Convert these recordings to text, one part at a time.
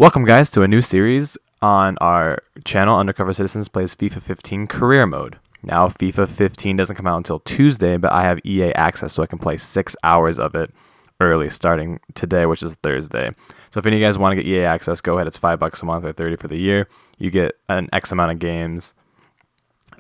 Welcome, guys, to a new series on our channel. Undercover Citizens plays FIFA 15 Career Mode. Now, FIFA 15 doesn't come out until Tuesday, but I have EA access, so I can play 6 hours of it early, starting today, which is Thursday. So if any of you guys want to get EA access, go ahead. It's $5 a month or $30 for the year. You get an X amount of games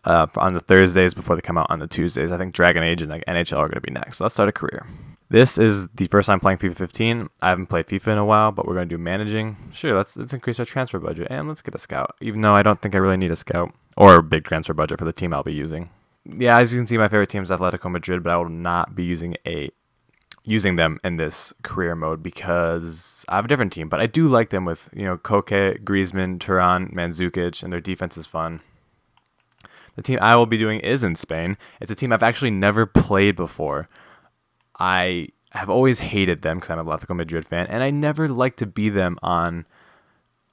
on the Thursdays before they come out on the Tuesdays. I think Dragon Age and NHL are going to be next. So let's start a career. This is the first time playing FIFA 15. I haven't played FIFA in a while, but we're going to do managing. Sure, let's increase our transfer budget, and let's get a scout, even though I don't think I really need a scout or a big transfer budget for the team I'll be using. Yeah, as you can see, my favorite team is Atletico Madrid, but I will not be using them in this career mode because I have a different team. But I do like them with, Koke, Griezmann, Turan, Mandzukic, and their defense is fun. The team I will be doing is in Spain. It's a team I've actually never played before. I have always hated them because I'm an Atletico Madrid fan, and I never like to be them on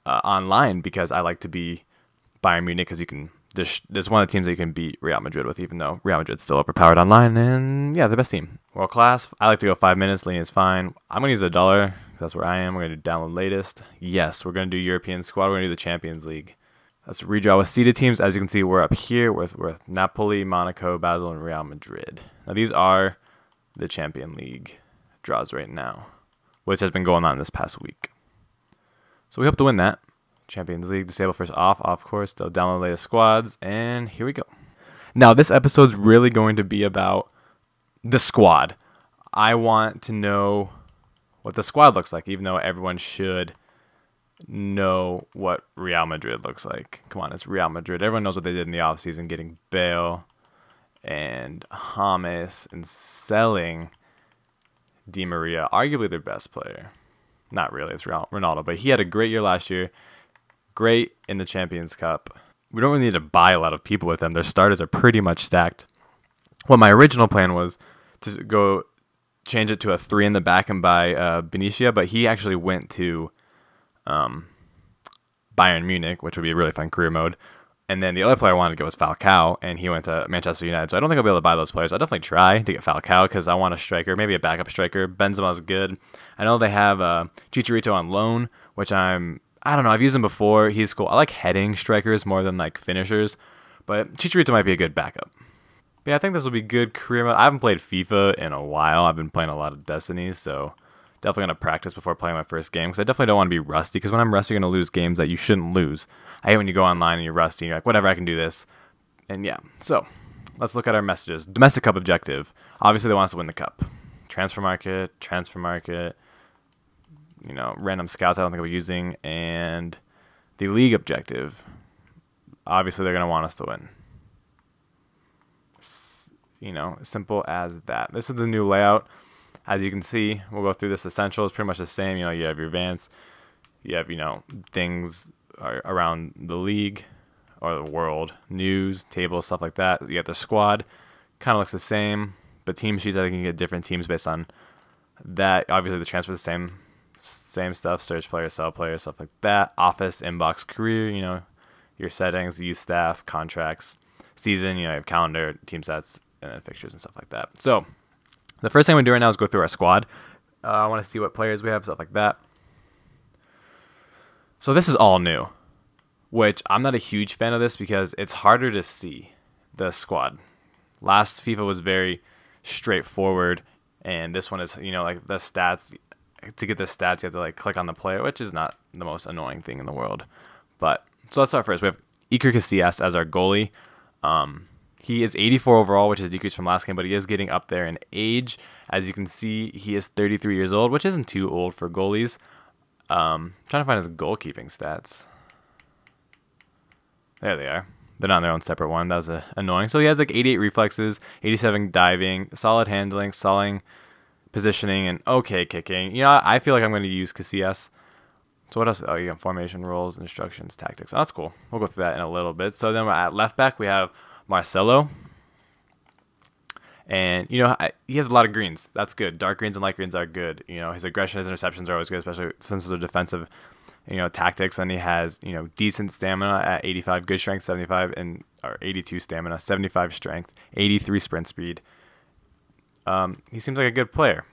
online because I like to be Bayern Munich because you can. There's one of the teams that you can beat Real Madrid with, even though Real Madrid's still overpowered online, and yeah, they're the best team. World class. I like to go 5 minutes. Lean is fine. I'm gonna use $1 because that's where I am. We're gonna do download latest. Yes, we're gonna do European squad. We're gonna do the Champions League. Let's redraw with seeded teams. As you can see, we're up here with Napoli, Monaco, Basel, and Real Madrid. Now these are the Champions League draws right now, which has been going on this past week. So we hope to win that. Champions League, disable first off, of course, still download latest squads, and here we go. Now this episode's really going to be about the squad. I want to know what the squad looks like, even though everyone should know what Real Madrid looks like. Come on, it's Real Madrid. Everyone knows what they did in the offseason, getting Bale and James and selling Di Maria, arguably their best player. Not really, it's Ronaldo, but he had a great year last year. Great in the Champions Cup. We don't really need to buy a lot of people with them. Their starters are pretty much stacked. What my original plan was to go change it to a 3 in the back and buy Benicia, but he actually went to Bayern Munich, which would be a really fun career mode. And then the other player I wanted to get was Falcao, and he went to Manchester United. So I don't think I'll be able to buy those players. I'll definitely try to get Falcao because I want a striker, maybe a backup striker. Benzema's good. I know they have Chicharito on loan, which I don't know. I've used him before. He's cool. I like heading strikers more than like finishers, but Chicharito might be a good backup. But yeah, I think this will be good career mode. I haven't played FIFA in a while. I've been playing a lot of Destiny, so definitely going to practice before playing my first game because I definitely don't want to be rusty because when I'm rusty, you're going to lose games that you shouldn't lose. I hate when you go online and you're rusty and you're like, whatever, I can do this. And yeah, so let's look at our messages. Domestic Cup objective. Obviously, they want us to win the cup. Transfer market, random scouts I don't think I'll be using. And the league objective. Obviously, they're going to want us to win. Simple as that. This is the new layout. As you can see, we'll go through this. Essential is pretty much the same. You have your advanced, you have, things around the league or the world, news, tables, stuff like that. You got the squad, kind of looks the same, but team sheets, I think you can get different teams based on that. Obviously, the transfer is the same stuff, search players, sell players, stuff like that. Office, inbox, career, your settings, youth staff, contracts, season, you have calendar, team sets, and then fixtures and stuff like that. So the first thing we're doing right now is go through our squad. I want to see what players we have, stuff like that. So this is all new, which I'm not a huge fan of this because it's harder to see the squad. Last FIFA was very straightforward, and this one is, like the stats. To get the stats, you have to click on the player, which is not the most annoying thing in the world. But so let's start first. We have Iker Casillas as our goalie. He is 84 overall, which is a decrease from last game, but he is getting up there in age. As you can see, he is 33 years old, which isn't too old for goalies. Trying to find his goalkeeping stats. There they are. They're not in their own separate one. That was annoying. So he has 88 reflexes, 87 diving, solid handling, solid positioning, and okay kicking. I feel like I'm going to use Casillas. So what else? Oh, you got formation, roles, instructions, tactics. Oh, that's cool. We'll go through that in a little bit. So then at left back, we have Marcelo. And, he has a lot of greens. That's good. Dark greens and light greens are good. His aggression, his interceptions are always good, especially since they're defensive, tactics. And he has, decent stamina at 85, good strength, 75, or 82 stamina, 75 strength, 83 sprint speed. He seems like a good player.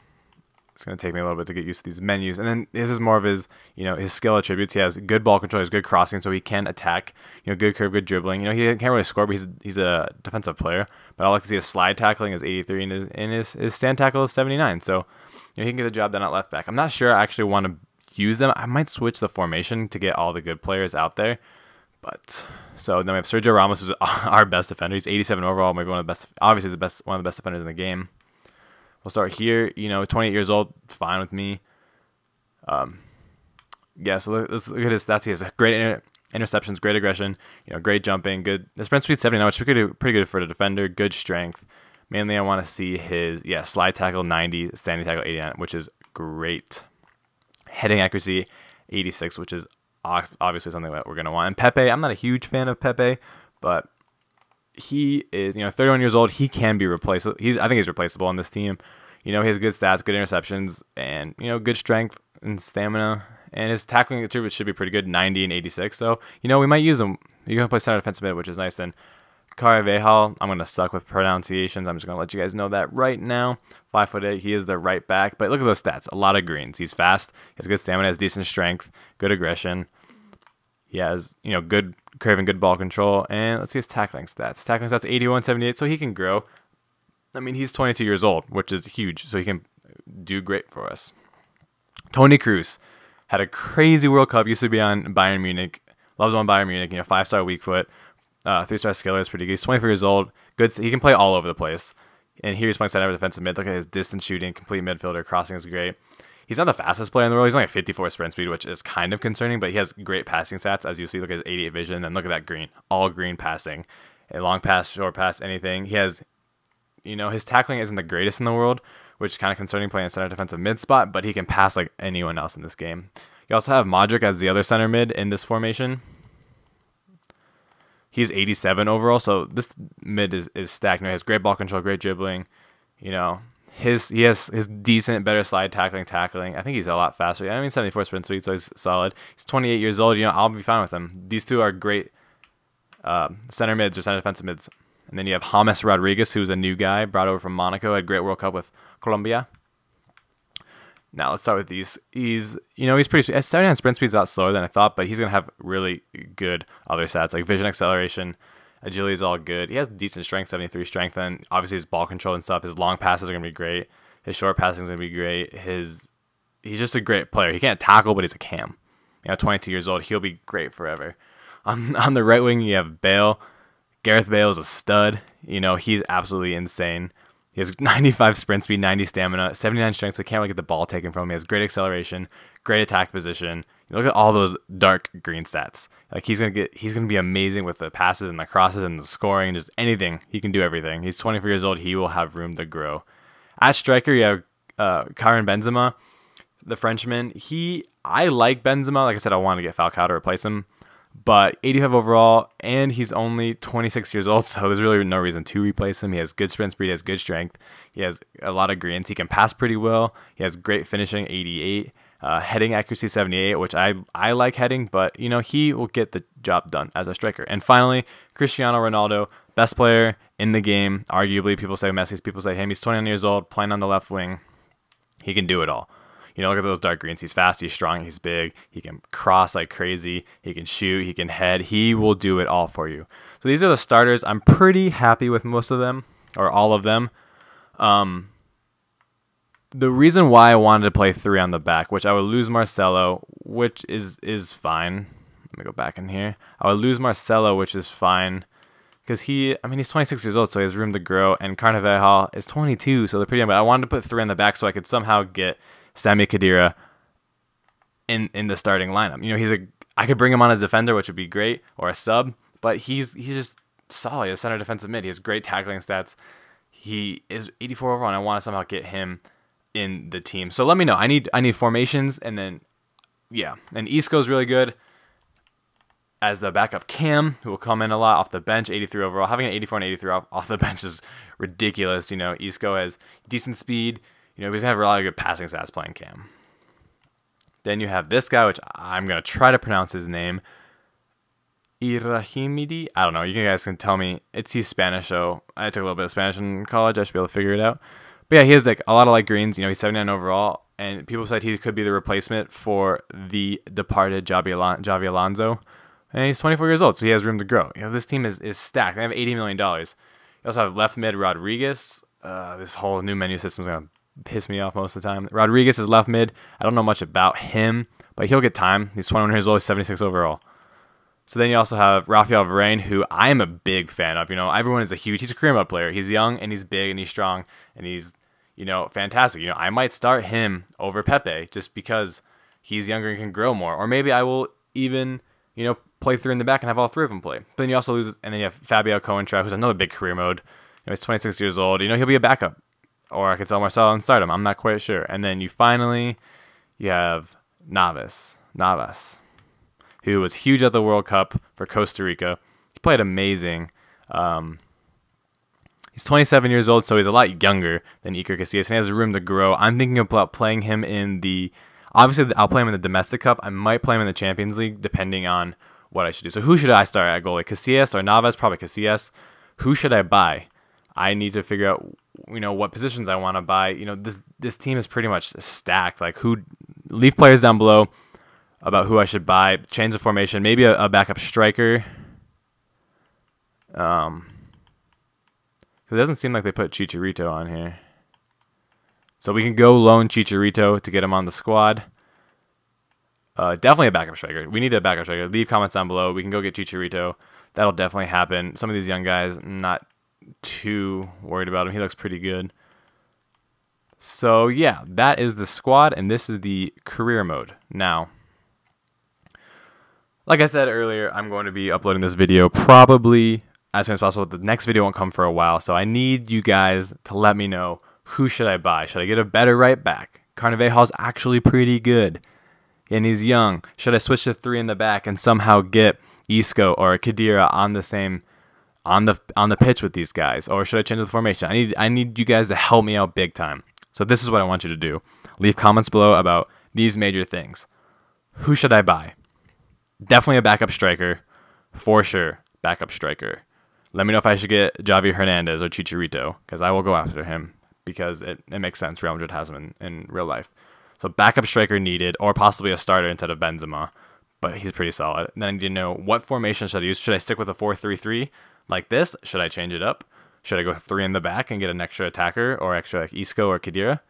It's going to take me a little bit to get used to these menus. And then this is more of his, his skill attributes. He has good ball control, he has good crossing, so he can attack, good curve, good dribbling. He can't really score, but he's a defensive player. But I like to see his slide tackling is 83 and his stand tackle is 79. So, he can get the job done at left back. I'm not sure I actually want to use them. I might switch the formation to get all the good players out there. But so then we have Sergio Ramos, who's our best defender. He's 87 overall, maybe one of the best. Obviously, he's one of the best defenders in the game. We'll start here. 28 years old, fine with me. Yeah. So let's look at his stats. He has great interceptions, great aggression. Great jumping, good. The sprint speed 79, which is pretty good for the defender. Good strength. Mainly, I want to see his slide tackle 90, standing tackle 89, which is great. Heading accuracy 86, which is obviously something that we're going to want. And Pepe, I'm not a huge fan of Pepe, but he is, 31 years old. He can be replaceable. I think he's replaceable on this team. He has good stats, good interceptions, and, good strength and stamina. And his tackling attributes should be pretty good, 90 and 86. So, we might use him. You can play center defensive mid, which is nice. And Carvajal, I'm going to suck with pronunciations. I'm just going to let you guys know that right now. 5'8", he is the right back. But look at those stats. A lot of greens. He's fast. He has good stamina. Has decent strength. Good aggression. He has, good curve and good ball control. And let's see his tackling stats. Tackling stats 81, 78, so he can grow. I mean, he's 22 years old, which is huge, so he can do great for us. Toni Kroos had a crazy World Cup. Used to be on Bayern Munich. Loves on Bayern Munich. 5-star weak foot. 3-star skiller is pretty good. He's 24 years old. Good. He can play all over the place. And here he's playing center defensive mid. Look at his distance shooting, complete midfielder. Crossing is great. He's not the fastest player in the world. He's only at 54 sprint speed, which is kind of concerning, but he has great passing stats. As you see, look at his 88 vision, and look at that green. All green passing. A long pass, short pass, anything. He has, his tackling isn't the greatest in the world, which is kind of concerning playing center defensive mid spot, but he can pass like anyone else in this game. You also have Modric as the other center mid in this formation. He's 87 overall, so this mid is stacked. He has great ball control, great dribbling. He has his decent, better slide tackling. I think he's a lot faster. 74 sprint speed, so he's solid. He's 28 years old. I'll be fine with him. These two are great center mids or center defensive mids. And then you have James Rodriguez, who's a new guy brought over from Monaco. Had a great World Cup with Colombia. Now let's start with these. He's pretty. 79 sprint speed is a lot slower than I thought, but he's gonna have really good other stats like vision, acceleration, agility is all good. He has decent strength, 73 strength, and obviously his ball control and stuff. His long passes are gonna be great. His short passing is gonna be great. He's just a great player. He can't tackle, but he's a cam. 22 years old. He'll be great forever. On the right wing, you have Bale. Gareth Bale is a stud. He's absolutely insane. He has 95 sprint speed, 90 stamina, 79 strength, so he can't really get the ball taken from him. He has great acceleration, great attack position. Look at all those dark green stats. Like he's gonna be amazing with the passes and the crosses and the scoring, just anything. He can do everything. He's 24 years old. He will have room to grow. At striker, you have Karim Benzema, the Frenchman. I like Benzema. Like I said, I want to get Falcao to replace him. But 85 overall, and he's only 26 years old, so there's really no reason to replace him. He has good sprint speed, he has good strength, he has a lot of greens, he can pass pretty well, he has great finishing, 88, heading accuracy, 78, which I like heading, but he will get the job done as a striker. And finally, Cristiano Ronaldo, best player in the game, arguably. People say Messi, people say him. He's 29 years old, playing on the left wing. He can do it all. Look at those dark greens. He's fast, he's strong, he's big. He can cross like crazy. He can shoot, he can head. He will do it all for you. So these are the starters. I'm pretty happy with most of them, or all of them. The reason why I wanted to play 3 on the back, which I would lose Marcelo, which is fine. Let me go back in here. I would lose Marcelo, which is fine. Because he's 26 years old, so he has room to grow. And Carvajal is 22, so they're pretty young. But I wanted to put 3 on the back so I could somehow get Sami Khedira in the starting lineup. I could bring him on as defender, which would be great, or a sub, but he's just solid. He's a center defensive mid. He has great tackling stats. He is 84 overall, and I want to somehow get him in the team. So let me know. I need formations, and then and Isco's really good as the backup cam, who will come in a lot off the bench. 83 overall. Having an 84 and 83 off the bench is ridiculous. Isco has decent speed. He's going to have a lot of good passing stats playing cam. Then you have this guy, which I'm going to try to pronounce his name. Irahimidi. I don't know. You guys can tell me. He's Spanish, so I took a little bit of Spanish in college. I should be able to figure it out. But yeah, he has a lot of light greens. He's 79 overall. and people said he could be the replacement for the departed Javi Alonso. And he's 24 years old, so he has room to grow. This team is stacked. They have $80 million. You also have left mid Rodriguez. This whole new menu system is going to piss me off most of the time. Rodriguez is left mid. I don't know much about him, but he'll get time. He's 21 years old, 76 overall. So then you also have Rafael Varane, who I am a big fan of. Everyone is he's a career mode player. He's young, and he's big, and he's strong, and he's, fantastic. I might start him over Pepe just because he's younger and can grow more. Or maybe I will even, play 3 in the back and have all 3 of them play. But then you also lose, and then you have Fabio Coentrao, who's another big career mode. He's 26 years old. He'll be a backup. Or I could sell Marcelo and start him. I'm not quite sure. And then you have Navas, who was huge at the World Cup for Costa Rica. He played amazing. He's 27 years old, so he's a lot younger than Iker Casillas, and he has room to grow. I'm thinking about playing him in obviously I'll play him in the Domestic Cup. I might play him in the Champions League, depending on what I should do. So who should I start at goalie? Casillas or Navas? Probably Casillas. Who should I buy? I need to figure out, what positions I want to buy. This team is pretty much stacked. Leave players down below about who I should buy. Change the formation. Maybe a backup striker. It doesn't seem like they put Chicharito on here. So we can go loan Chicharito to get him on the squad. Definitely a backup striker. We need a backup striker. Leave comments down below. We can go get Chicharito. That'll definitely happen. Some of these young guys, not too worried about him. He looks pretty good. So yeah, that is the squad, and this is the career mode. Now, like I said earlier, I'm going to be uploading this video probably as soon as possible. The next video won't come for a while, so I need you guys to let me know, who should I buy? Should I get a better right back? Carvajal's actually pretty good, and he's young. Should I switch to 3 in the back and somehow get Isco or Khedira on the same on the pitch with these guys? Or should I change the formation? I need you guys to help me out big time. So this is what I want you to do. Leave comments below about these major things. Who should I buy? Definitely a backup striker. For sure, backup striker. Let me know if I should get Javi Hernandez or Chicharito, because I will go after him, because it makes sense. Real Madrid has him in real life. So backup striker needed, or possibly a starter instead of Benzema, but he's pretty solid. And then I need to know, what formation should I use? Should I stick with a 4-3-3 like this? Should I change it up? Should I go 3 in the back and get an extra attacker, or extra like Isco or Khedira?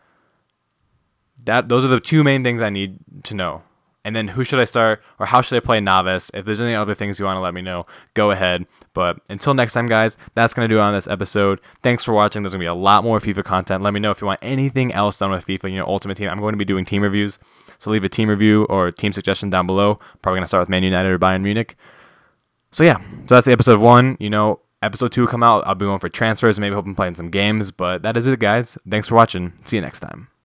Those are the 2 main things I need to know. And then who should I start, or how should I play Navas? If there's any other things you want to let me know, go ahead. But until next time, guys, that's going to do it on this episode. Thanks for watching. There's going to be a lot more FIFA content. Let me know if you want anything else done with FIFA, Ultimate Team. I'm going to be doing team reviews, so leave a team review or team suggestion down below. Probably going to start with Man United or Bayern Munich. So yeah, so that's the episode 1. Episode 2 will come out. I'll be going for transfers and maybe hoping playing some games. But that is it, guys. Thanks for watching. See you next time.